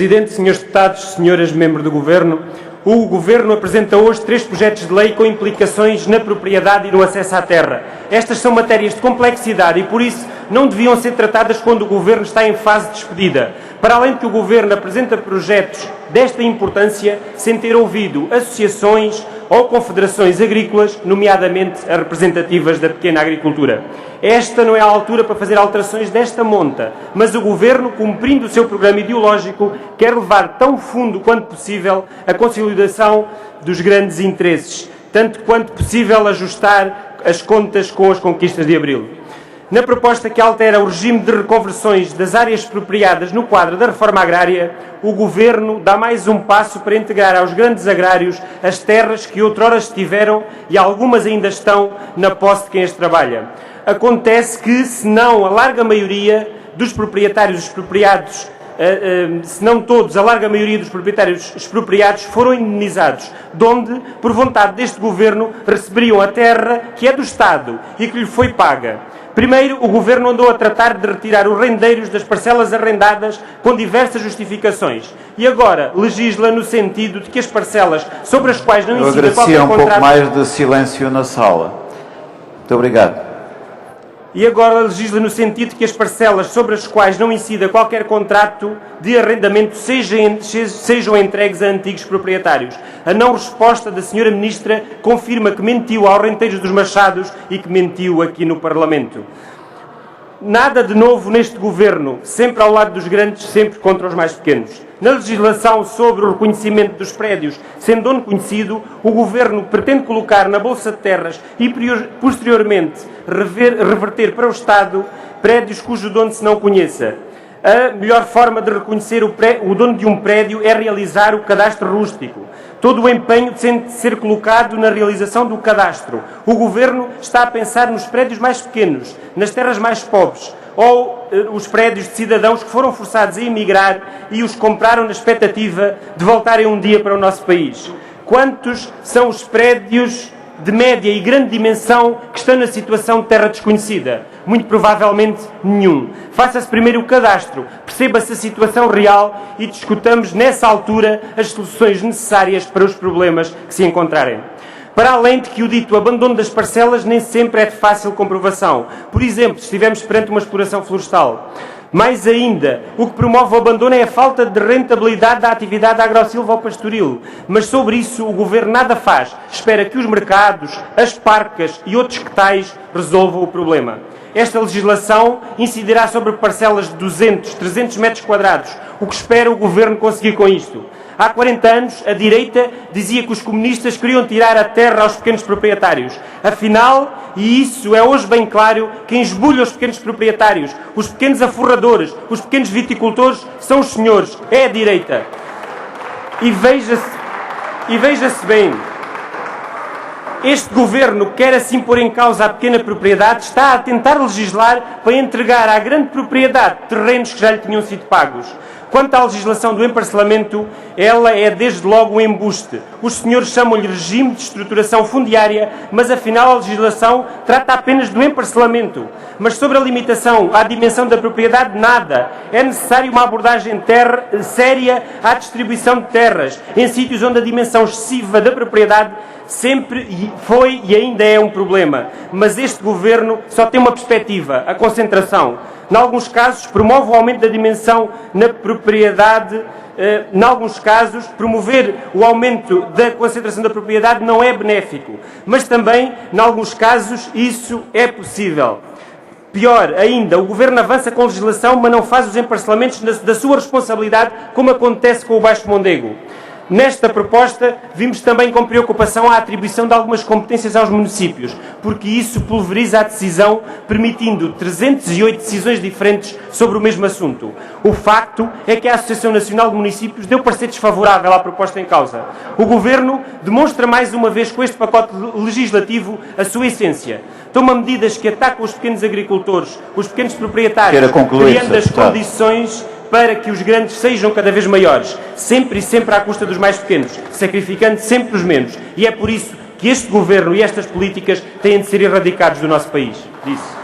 Presidente, senhores deputados, senhoras membros do Governo, o Governo apresenta hoje 3 projetos de lei com implicações na propriedade e no acesso à terra. Estas são matérias de complexidade e, por isso, não deviam ser tratadas quando o Governo está em fase de despedida. Para além de que o Governo apresenta projetos desta importância sem ter ouvido associações ou confederações agrícolas, nomeadamente as representativas da pequena agricultura. Esta não é a altura para fazer alterações desta monta, mas o Governo, cumprindo o seu programa ideológico, quer levar tão fundo quanto possível a consolidação dos grandes interesses, tanto quanto possível ajustar as contas com as conquistas de Abril. Na proposta que altera o regime de reconversões das áreas expropriadas no quadro da reforma agrária, o Governo dá mais um passo para integrar aos grandes agrários as terras que outrora estiveram e algumas ainda estão na posse de quem as trabalha. Acontece que, se não a larga maioria dos proprietários expropriados, se não todos, a larga maioria dos proprietários expropriados foram indenizados, donde, por vontade deste Governo, receberiam a terra que é do Estado e que lhe foi paga. Primeiro, o Governo andou a tratar de retirar os rendeiros das parcelas arrendadas com diversas justificações. E agora legisla no sentido de que as parcelas sobre as quais não incida qualquer contrato... Eu agradecia um pouco mais de silêncio na sala. Muito obrigado. E agora legisla no sentido que as parcelas sobre as quais não incida qualquer contrato de arrendamento sejam entregues a antigos proprietários. A não resposta da Sra. Ministra confirma que mentiu aos renteiros dos Machados e que mentiu aqui no Parlamento. Nada de novo neste Governo, sempre ao lado dos grandes, sempre contra os mais pequenos. Na legislação sobre o reconhecimento dos prédios sem dono conhecido, o Governo pretende colocar na Bolsa de Terras e, posteriormente, reverter para o Estado prédios cujo dono se não conheça. A melhor forma de reconhecer o dono de um prédio é realizar o cadastro rústico. Todo o empenho tem de ser colocado na realização do cadastro. O Governo está a pensar nos prédios mais pequenos, nas terras mais pobres, ou os prédios de cidadãos que foram forçados a emigrar e os compraram na expectativa de voltarem um dia para o nosso país. Quantos são os prédios de média e grande dimensão que estão na situação de terra desconhecida? Muito provavelmente nenhum. Faça-se primeiro o cadastro, perceba-se a situação real e discutamos nessa altura as soluções necessárias para os problemas que se encontrarem. Para além de que o dito abandono das parcelas nem sempre é de fácil comprovação. Por exemplo, se estivermos perante uma exploração florestal. Mais ainda, o que promove o abandono é a falta de rentabilidade da atividade agro-silvopastoril. Mas sobre isso o Governo nada faz. Espera que os mercados, as parcas e outros que tais resolvam o problema. Esta legislação incidirá sobre parcelas de 200, 300 metros quadrados. O que espera o Governo conseguir com isto? Há 40 anos, a direita dizia que os comunistas queriam tirar a terra aos pequenos proprietários. Afinal, e isso é hoje bem claro, quem esbulha os pequenos proprietários, os pequenos aforradores, os pequenos viticultores, são os senhores, é a direita. E veja-se bem, este Governo quer assim pôr em causa a pequena propriedade, está a tentar legislar para entregar à grande propriedade terrenos que já lhe tinham sido pagos. Quanto à legislação do emparcelamento, ela é desde logo um embuste. Os senhores chamam-lhe regime de estruturação fundiária, mas afinal a legislação trata apenas do emparcelamento. Mas sobre a limitação à dimensão da propriedade, nada. É necessário uma abordagem séria à distribuição de terras, em sítios onde a dimensão excessiva da propriedade sempre foi e ainda é um problema. Mas este Governo só tem uma perspectiva, a concentração. Em alguns casos, promove o aumento da dimensão na propriedade. Em alguns casos, promover o aumento da concentração da propriedade não é benéfico. Mas também, em alguns casos, isso é possível. Pior ainda, o Governo avança com legislação, mas não faz os emparcelamentos da sua responsabilidade, como acontece com o Baixo Mondego. Nesta proposta, vimos também com preocupação a atribuição de algumas competências aos municípios, porque isso pulveriza a decisão, permitindo 308 decisões diferentes sobre o mesmo assunto. O facto é que a Associação Nacional de Municípios deu parecer desfavorável à proposta em causa. O Governo demonstra mais uma vez com este pacote legislativo a sua essência. Toma medidas que atacam os pequenos agricultores, os pequenos proprietários, criando as condições para que os grandes sejam cada vez maiores, sempre e sempre à custa dos mais pequenos, sacrificando sempre os menos. E é por isso que este Governo e estas políticas têm de ser erradicados do nosso país. Disse.